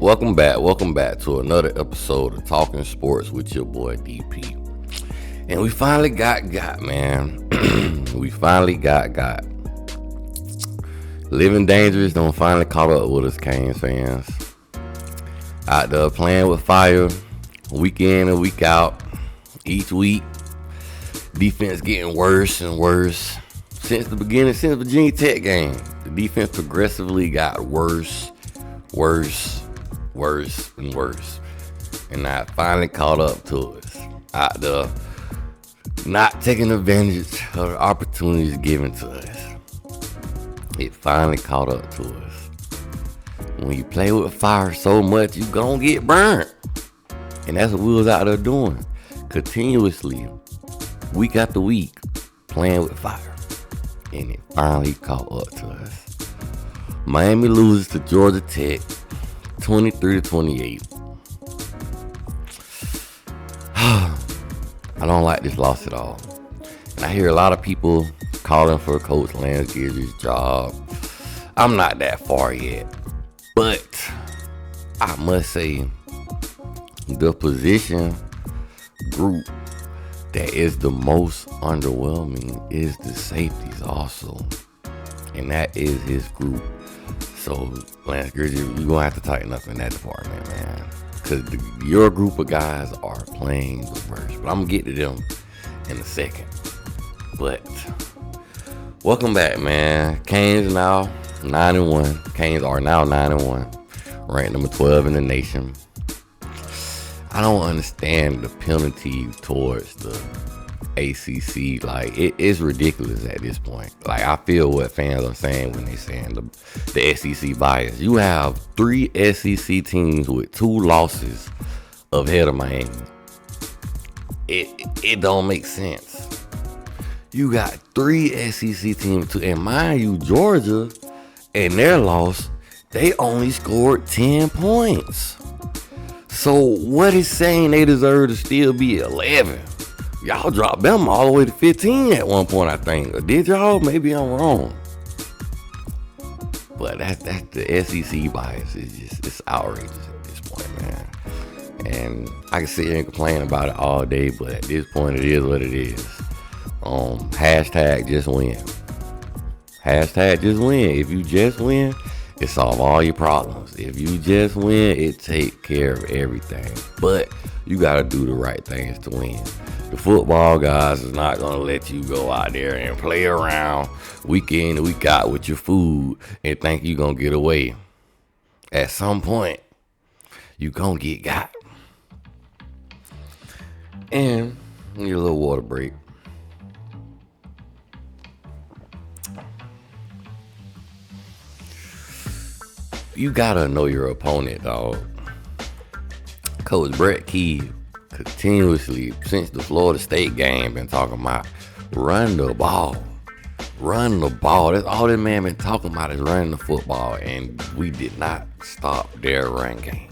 Welcome back to another episode of Talking Sports with your boy DP. And we finally got, man. we finally got. Living Dangerous done finally caught up with us, Canes fans. Out there playing with fire, week in and week out, each week. Defense getting worse and worse. Since the Virginia Tech game, the defense progressively got worse, and worse. And now it finally caught up to us. Out there not taking advantage of the opportunities given to us. It finally caught up to us. When you play with fire so much, you gonna get burnt. And that's what we was out there doing. Continuously, week after week, playing with fire. And it finally caught up to us. Miami loses to Georgia Tech 23-28. I don't like this loss at all. And I hear a lot of people calling for Coach Lance Guidry's job. I'm not that far yet. But I must say, the position group that is the most underwhelming is the safeties also. And that is his group. So, Lance Guidry, you're going to have to tighten up in that department, man. Because your group of guys are playing the worst. But I'm going to get to them in a second. But, welcome back, man. Canes now 9-1. Canes are now 9-1. Ranked number 12 in the nation. I don't understand the penalty towards the ACC. Like, it is ridiculous at this point. Like, I feel what fans are saying when they saying the SEC bias. You have 3 SEC teams with 2 losses ahead of Miami. It don't make sense. You got 3 SEC teams, and mind you, Georgia and their loss, they only scored 10 points. So what is saying they deserve to still be 11? Y'all dropped them all the way to 15 at one point, I think. Or did y'all? Maybe I'm wrong. But that's the SEC bias. It's outrageous at this point, man. And I can sit here and complain about it all day, but at this point, it is what it is. Hashtag just win. Hashtag just win. If you just win, it solve all your problems. If you just win, it take care of everything. But you got to do the right things to win. The football guys is not going to let you go out there and play around week in and week out with your food and think you're going to get away. At some point, you going to get got. And need a little water break. You got to know your opponent, dog. Coach Brett Key continuously, since the Florida State game, been talking about run the ball. That's all that man been talking about is running the football, and we did not stop their run game.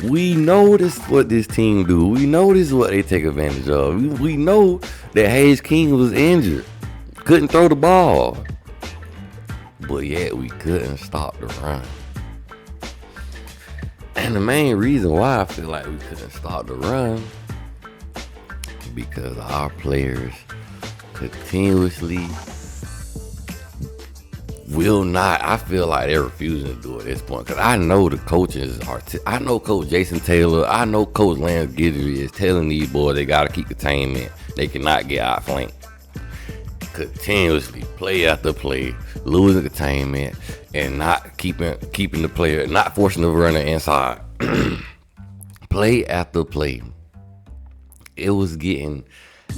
We know this what this team do. We know this is what they take advantage of. We know that Hayes King was injured, couldn't throw the ball, but yet we couldn't stop the run. And the main reason why I feel like we couldn't stop the run, because our players continuously will not. I feel like they're refusing to do it at this point. Because I know the coaches are. I know Coach Jason Taylor. I know Coach Lance Guidry is telling these boys they got to keep containment. They cannot get outflanked. Continuously, play after play, losing containment, and not keeping the player, not forcing the runner inside. Play after play. It was getting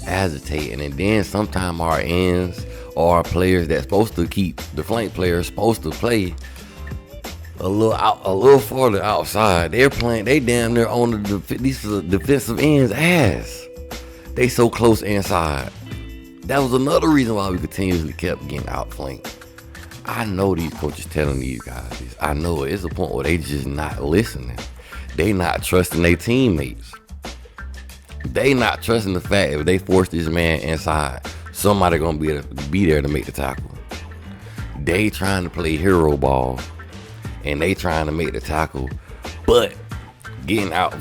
agitating, and then sometimes our ends or our players that's supposed to keep the flank players supposed to play a little farther outside. They're playing. They damn near on these defensive ends' ass. They so close inside. That was another reason why we continuously kept getting outflanked. I know these coaches telling these guys this. I know it's a point where they just not listening. They not trusting their teammates. They not trusting the fact if they force this man inside, somebody gonna be there to make the tackle. They trying to play hero ball and they trying to make the tackle, but getting out,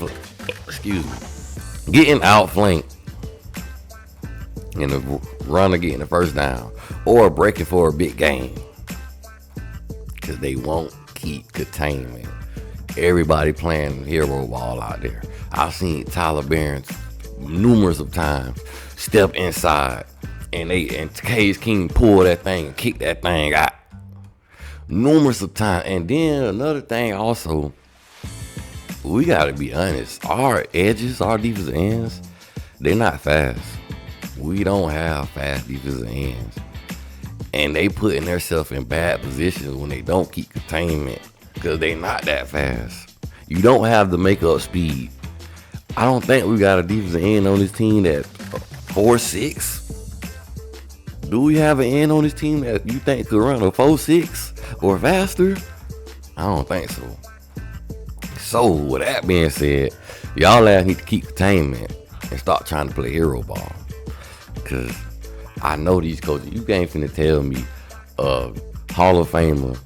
getting outflanked in the run or getting the first down, or breaking for a big gain, because they won't keep containment. Everybody playing hero ball out there. I've seen Tyler Behrens numerous of times step inside, and Case King pull that thing and kick that thing out numerous of times. And then another thing also, we gotta be honest, our edges, our defensive ends, they're not fast. We don't have fast defensive ends, and they putting themselves in bad positions when they don't keep containment, because they not that fast. You don't have the make-up speed. I don't think we got a defensive end on this team that's 4'6". Do we have an end on this team that you think could run a 4'6" or faster? I don't think so. So with that being said, y'all need to keep containment and start trying to play hero ball. Cause I know these coaches, you ain't finna tell me Hall of Famer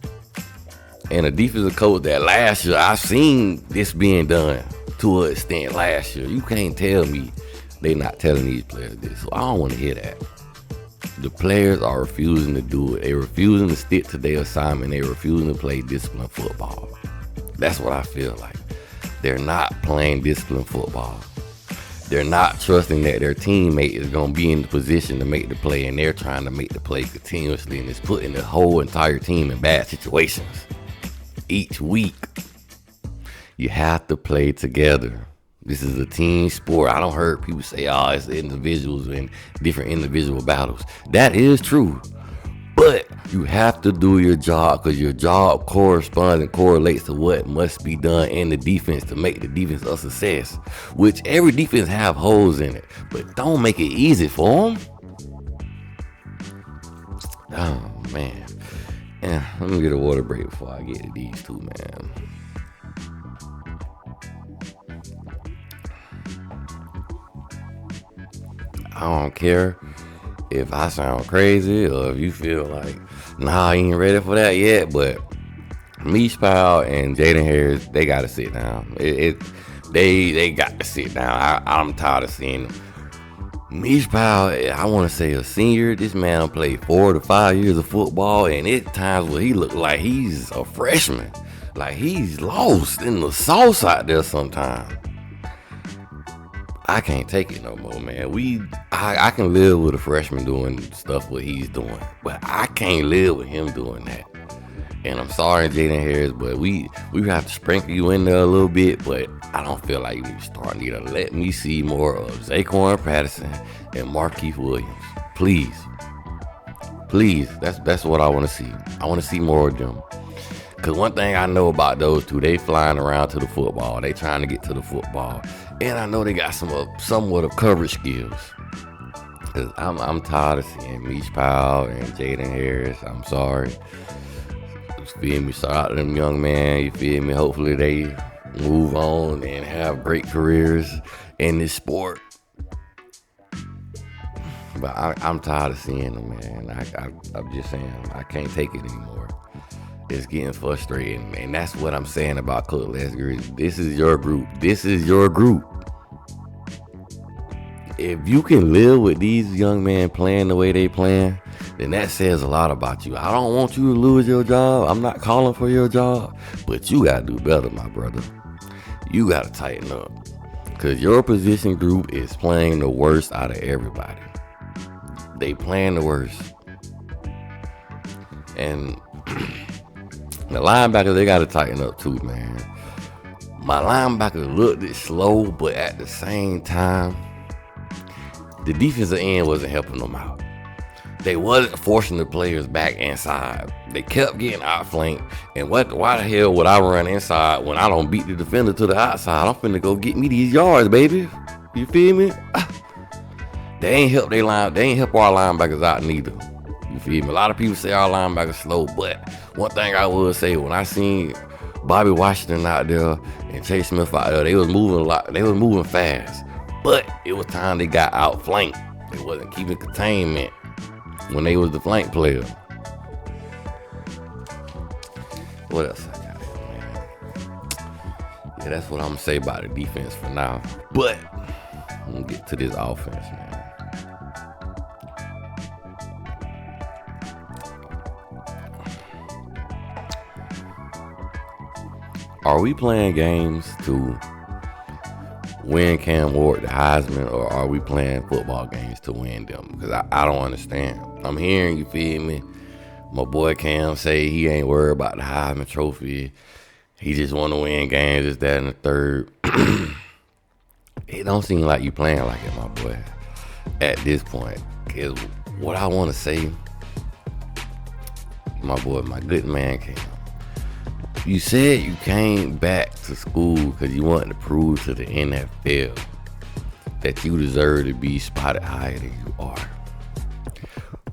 and a defensive coach that last year I seen this being done to an extent last year. You can't tell me they not telling these players this. So I don't want to hear that. The players are refusing to do it. They refusing to stick to their assignment. They refusing to play disciplined football. That's what I feel like. They're not playing disciplined football. They're not trusting that their teammate is going to be in the position to make the play, and they're trying to make the play continuously, and it's putting the whole entire team in bad situations. Each week, you have to play together. This is a team sport. I don't heard people say, oh, it's individuals and different individual battles. That is true. But you have to do your job, because your job corresponds and correlates to what must be done in the defense to make the defense a success. Which every defense have holes in it, but don't make it easy for them. Oh, man. Yeah, let me get a water break before I get to these two, man. I don't care if I sound crazy or if you feel like, nah, I ain't ready for that yet, but Meesh Powell and Jaden Harris, they got to sit down. They got to sit down. I'm tired of seeing them. Meesh Powell, I want to say a senior. This man played 4 to 5 years of football, and at times where he looked like he's a freshman. Like he's lost in the sauce out there sometimes. I can't take it no more, man. I can live with a freshman doing stuff what he's doing, but I can't live with him doing that. And I'm sorry, Jaden Harris, but we have to sprinkle you in there a little bit, but I don't feel like you need to let me see more of Zaquan Patterson and Markeith Williams. Please. That's what I want to see. I want to see more of them. Because one thing I know about those two, they flying around to the football. They trying to get to the football. And I know they got somewhat of coverage skills. Because I'm tired of seeing Meesh Powell and Jaden Harris. I'm sorry. You feel me? Shout out to them young man. You feel me? Hopefully they move on and have great careers in this sport. But I'm tired of seeing them, man. I'm just saying, I can't take it anymore. It's getting frustrating, and that's what I'm saying about Coach Leslie. This is your group. If you can live with these young men playing the way they playing, then that says a lot about you. I don't want you to lose your job. I'm not calling for your job, but you got to do better, my brother. You got to tighten up, because your position group is playing the worst out of everybody. They playing the worst. And the linebackers, they got to tighten up too, man. My linebackers looked slow, but at the same time, the defensive end wasn't helping them out. They wasn't forcing the players back inside. They kept getting outflanked. And why the hell would I run inside when I don't beat the defender to the outside? I'm finna go get me these yards, baby. You feel me? They ain't help our linebackers out neither. You feel me? A lot of people say our linebackers slow, but one thing I would say, when I seen Bobby Washington out there and Chase Smith out there, they was moving a lot. They was moving fast, but it was time they got outflanked. They wasn't keeping containment when they was the flank player. What else I got? Yeah, that's what I'm gonna say about the defense for now. But I'm gonna get to this offense, man. Are we playing games to win Cam Ward the Heisman, or are we playing football games to win them? Because I don't understand. I'm hearing, you feel me, my boy Cam say he ain't worried about the Heisman Trophy. He just want to win games, this, that, and the third. It don't seem like you playing like it, my boy, at this point. Because what I want to say, my boy, my good man Cam, you said you came back to school because you wanted to prove to the NFL that you deserve to be spotted higher than you are.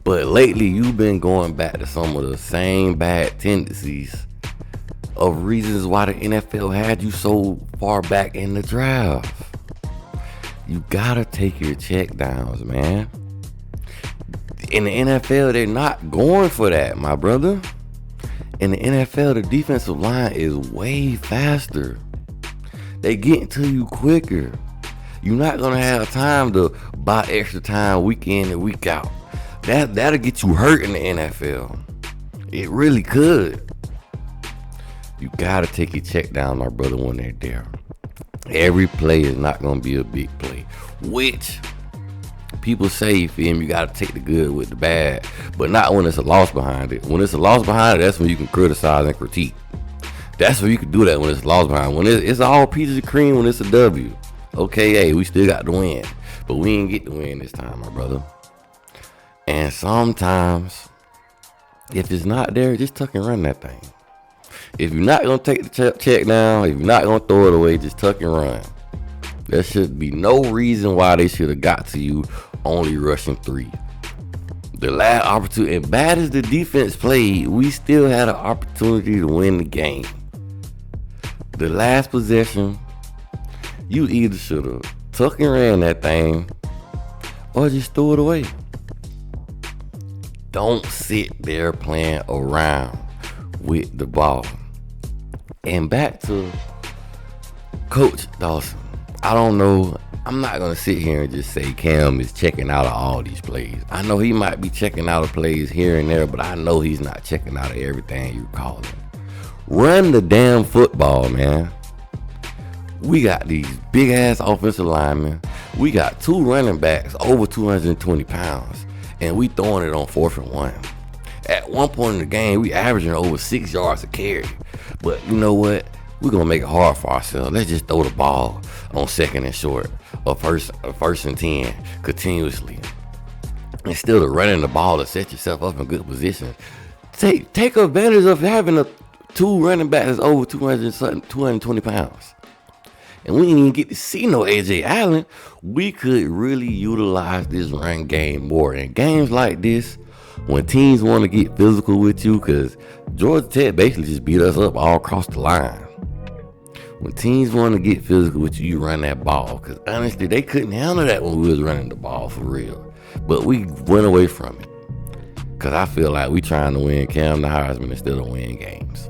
But lately, you've been going back to some of the same bad tendencies of reasons why the NFL had you so far back in the draft. You gotta take your check downs, man. In the NFL, they're not going for that, my brother. In the NFL, the defensive line is way faster. They get to you quicker. You're not gonna have time to buy extra time week in and week out. That'll get you hurt in the NFL. It really could. You gotta take your check down, my brother, when they're there. Every play is not gonna be a big play, which people say, you feel me, you gotta take the good with the bad, but not when it's a loss behind it. When it's a loss behind it, that's when you can criticize and critique. That's when you can do that, when it's a loss behind. When it's all pieces of cream, when it's a W. Okay, hey, we still got the win, but we ain't get the win this time, my brother. And sometimes, if it's not there, just tuck and run that thing. If you're not gonna take the check down, if you're not gonna throw it away, just tuck and run. There should be no reason why they should have got to you only rushing 3. The last opportunity, as bad as the defense played, we still had an opportunity to win the game. The last possession, you either should have tuck and ran that thing or just throw it away. Don't sit there playing around with the ball. And back to Coach Dawson. I don't know. I'm not going to sit here and just say Cam is checking out of all these plays. I know he might be checking out of plays here and there, but I know he's not checking out of everything you call him. Run the damn football, man. We got these big ass offensive linemen. We got 2 running backs over 220 pounds, and we throwing it on 4th and 1. At one point in the game, we averaging over 6 yards a carry. But you know what? We're going to make it hard for ourselves. Let's just throw the ball on 2nd and short or first and 10 continuously. Instead of running the ball to set yourself up in good position, take advantage of having 2 running backs that's over 220 pounds. And we didn't even get to see no A.J. Allen. We could really utilize this run game more. In games like this, when teams want to get physical with you, because Georgia Tech basically just beat us up all across the line. When teams want to get physical with you, you run that ball. Because honestly, they couldn't handle that when we was running the ball for real. But we went away from it. Because I feel like we trying to win Cam the Heisman instead of win games.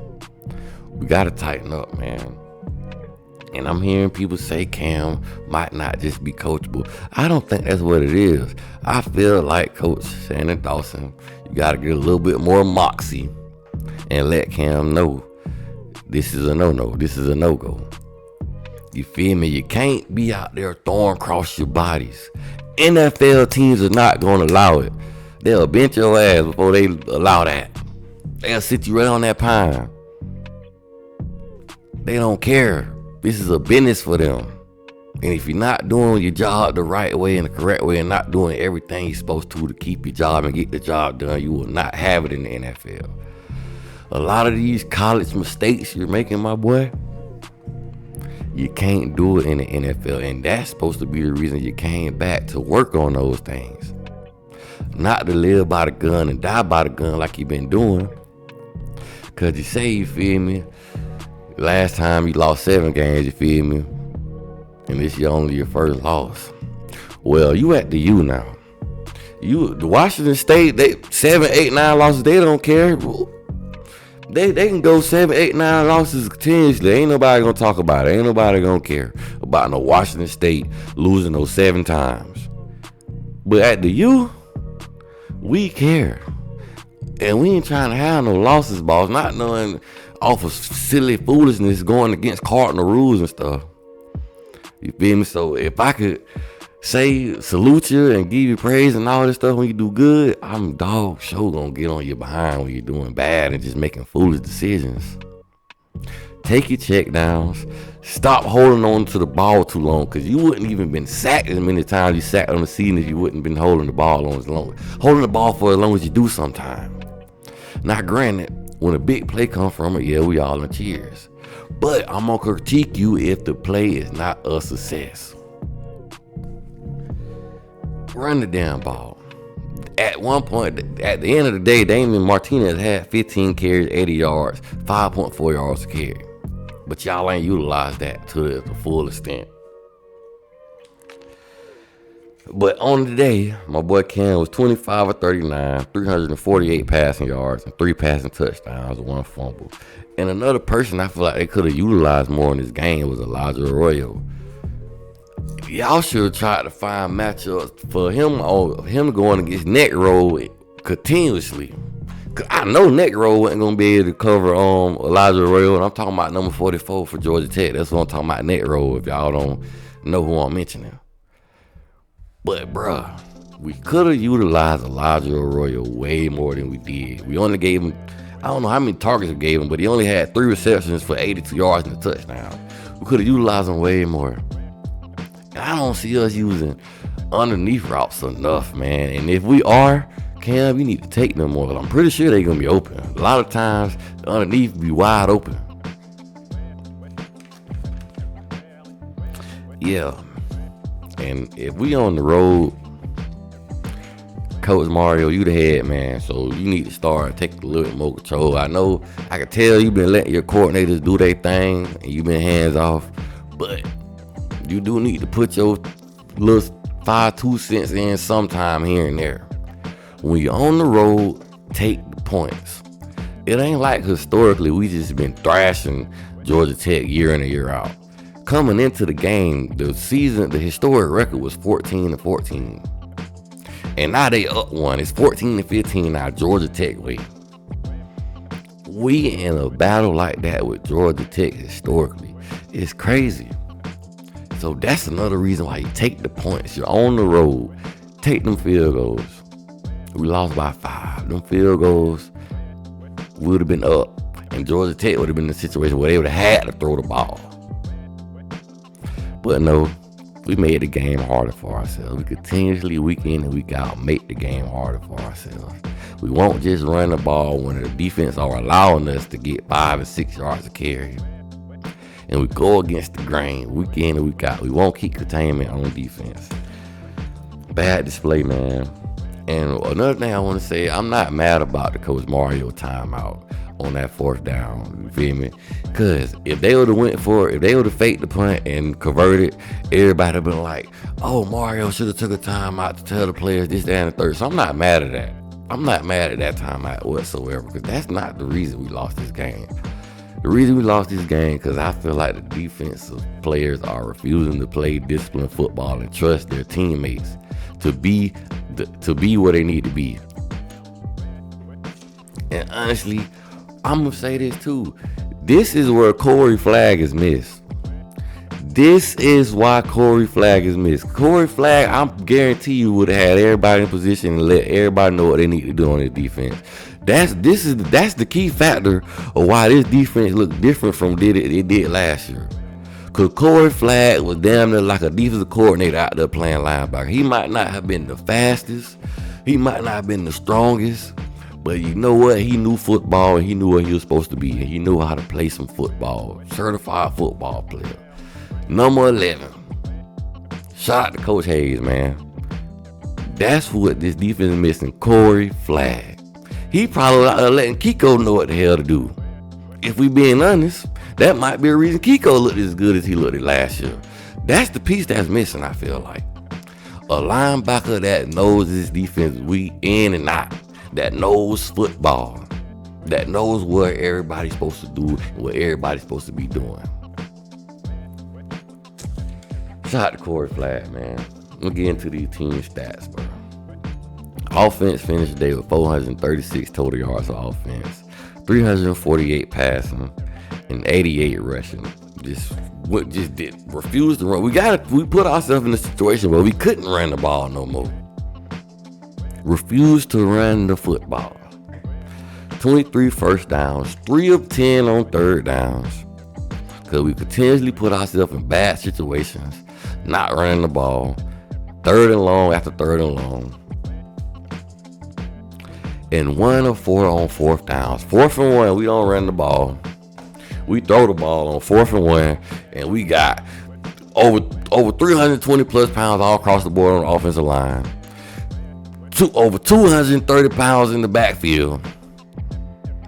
We got to tighten up, man. And I'm hearing people say Cam might not just be coachable. I don't think that's what it is. I feel like Coach Shannon Dawson, you got to get a little bit more moxie and let Cam know this is a no-no. This is a no-go. You feel me? You can't be out there throwing across your bodies. NFL teams are not going to allow it. They'll bench your ass before they allow that. They'll sit you right on that pine. They don't care. This is a business for them. And if you're not doing your job the right way and the correct way and not doing everything you're supposed to keep your job and get the job done, you will not have it in the NFL. A lot of these college mistakes you're making, my boy, you can't do it in the NFL. And that's supposed to be the reason you came back, to work on those things. Not to live by the gun and die by the gun like you've been doing. Because you say, you feel me, last time you lost 7 games, you feel me, and this is only your first loss. Well, you at the U now. The Washington State, they 7, 8, 9 losses, they don't care. They can go 7, 8, 9 losses continuously. Ain't nobody gonna talk about it. Ain't nobody gonna care about no Washington State losing those 7 times. But at the U, we care. And we ain't trying to have no losses, boss. Not knowing off of silly foolishness going against Cardinal rules and stuff. You feel me? So if I could say salute you and give you praise and all this stuff when you do good, I'm dog sure gonna get on your behind when you're doing bad and just making foolish decisions. Take your check downs. Stop holding on to the ball too long, because you wouldn't even been sacked as many times you sacked on the season if you wouldn't been holding the ball on as long. Holding the ball for as long as you do sometimes. Now granted, when a big play comes from it, yeah, we all in cheers. But I'm gonna critique you if the play is not a success. Run the damn ball. At one point, at the end of the day, Damian Martinez had 15 carries, 80 yards, 5.4 yards to carry. But y'all ain't utilized that to the full extent. But on the day, my boy Cam was 25 of 39, 348 passing yards, and 3 passing touchdowns, 1 fumble. And another person I feel like they could have utilized more in this game was Elijah Arroyo. Y'all should have tried to find matchups for him going against neck roll continuously. Cause I know neck roll wasn't gonna be able to cover Elijah Arroyo, and I'm talking about number 44 for Georgia Tech. That's what I'm talking about, neck roll, if y'all don't know who I'm mentioning. But bruh, we could have utilized Elijah Arroyo way more than we did. We only gave him, I don't know how many targets we gave him, but he only had 3 receptions for 82 yards and a touchdown. We could have utilized him way more. And I don't see us using underneath routes enough, man. And if we are, Cam, you need to take them more. I'm pretty sure they're going to be open. A lot of times, the underneath be wide open. Yeah. And if we on the road, Coach Mario, you the head man, so you need to start taking a little bit more control. I know, I can tell you've been letting your coordinators do their thing, and you've been hands off, but you do need to put your little 2 cents in sometime here and there. When you're on the road, take the points. It ain't like historically we just been thrashing Georgia Tech year in and year out. Coming into the game, the historic record was 14-14. And now they up one. It's 14-15 now, Georgia Tech way. We in a battle like that with Georgia Tech historically. It's crazy. So that's another reason why you take the points. You're on the road. Take them field goals. We lost by 5. Them field goals would have been up. And Georgia Tech would have been in a situation where they would have had to throw the ball. But no, we made the game harder for ourselves. We continuously, week in and week out, make the game harder for ourselves. We won't just run the ball when the defense are allowing us to get 5 and 6 yards to carry. And we go against the grain week in and week out. We won't keep containment on defense. Bad display, man. And another thing I want to say, I'm not mad about the Coach Mario timeout on that 4th down. You feel me? Because if they would have went for it, if they would have faked the punt and converted, everybody would have been like, oh, Mario should have took a timeout to tell the players this, that, and the third. So I'm not mad at that. I'm not mad at that timeout whatsoever, because that's not the reason we lost this game. The reason we lost this game because I feel like the defensive players are refusing to play disciplined football and trust their teammates to be where they need to be. And honestly, I'm going to say this too. This is where Corey Flagg is missed. This is why Corey Flagg is missed. Corey Flagg, I guarantee you, would have had everybody in position and let everybody know what they need to do on their defense. That's the key factor of why this defense look different from it did last year. Cause Corey Flagg was damn near like a defensive coordinator out there playing linebacker. He might not have been the fastest, he might not have been the strongest, but you know what? He knew football and he knew what he was supposed to be, and he knew how to play some football. Certified football player. Number 11. Shout out to Coach Hayes, man. That's what this defense is missing. Corey Flagg. He probably out there letting Kiko know what the hell to do. If we being honest, that might be a reason Kiko looked as good as he looked last year. That's the piece that's missing, I feel like. A linebacker that knows his defense week in and out, that knows football. that knows what everybody's supposed to do and what everybody's supposed to be doing. Shout out to Corey Flatt, man. We'll get into these team stats, bro. Offense finished the day with 436 total yards of offense, 348 passing, and 88 rushing. Refused to run. We put ourselves in a situation where we couldn't run the ball no more. Refused to run the football. 23 first downs, 3 of 10 on third downs. Because we continuously put ourselves in bad situations, not running the ball. Third and long after third and long. And 1 of 4 on fourth downs. 4th and 1, we don't run the ball. We throw the ball on 4th and 1, and we got over 320 plus pounds all across the board on the offensive line. Over 230 pounds in the backfield.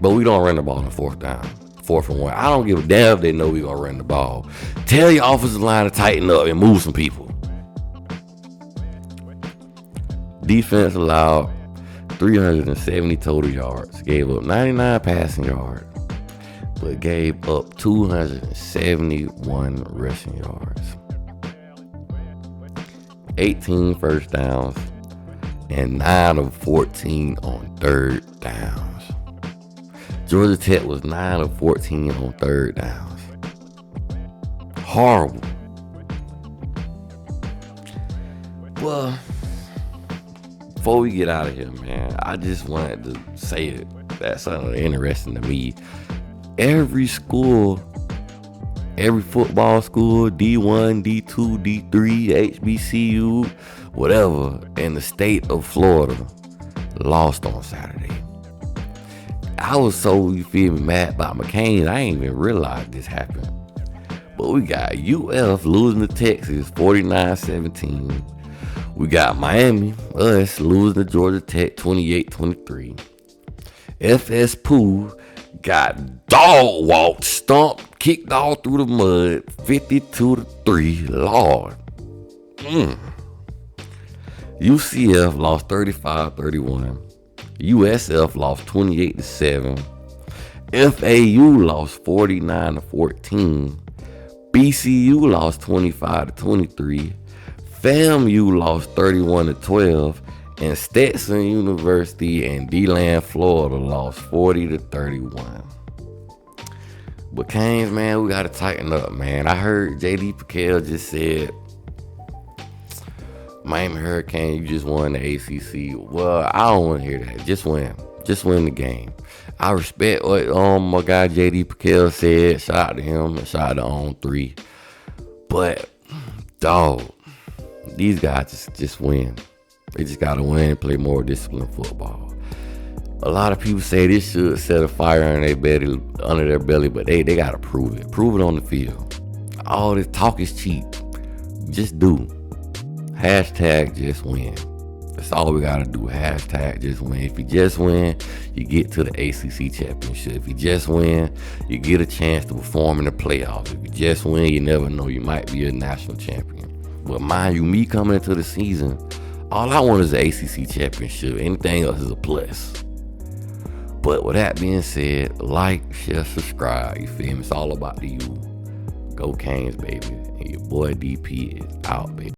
But we don't run the ball on 4th down. 4th and 1. I don't give a damn if they know we're going to run the ball. Tell your offensive line to tighten up and move some people. Defense allowed 370 total yards. Gave up 99 passing yards. But gave up 271 rushing yards. 18 first downs. And 9 of 14 on third downs. Georgia Tech was 9 of 14 on third downs. Horrible. Well, before we get out of here, man, I just wanted to say it. That's something interesting to me. Every school, every football school, D1, D2, D3, HBCU, whatever, in the state of Florida, lost on Saturday. I was so, you feel me, mad about McCain, I ain't even realized this happened. But we got UF losing to Texas 49-17. We got Miami, us, losing to Georgia Tech 28-23. FS Pool got dog walked, stomped, kicked all through the mud, 52-3. Lord. UCF lost 35-31. USF lost 28-7. FAU lost 49-14. BCU lost 25-23. FAMU lost 31-12. And Stetson University and D-Land, Florida lost 40-31. But Canes, man, we got to tighten up, man. I heard J.D. Piquel just said, Miami Hurricane, you just won the ACC. Well, I don't want to hear that. Just win. Just win the game. I respect what my guy J.D. Piquel said. Shout out to him and shout out to On 3. But, dog, these guys just win. They just got to win and play more disciplined football. A lot of people say this should set a fire under their belly, but they got to prove it. Prove it on the field. All this talk is cheap. Just do. Hashtag just win. That's all we got to do. Hashtag just win. If you just win, you get to the ACC championship. If you just win, you get a chance to perform in the playoffs. If you just win, you never know. You might be a national champion. But mind you, me coming into the season, all I want is the ACC championship. Anything else is a plus. But with that being said, like, share, subscribe. You feel me? It's all about the you. Go Canes, baby. And your boy DP is out, baby.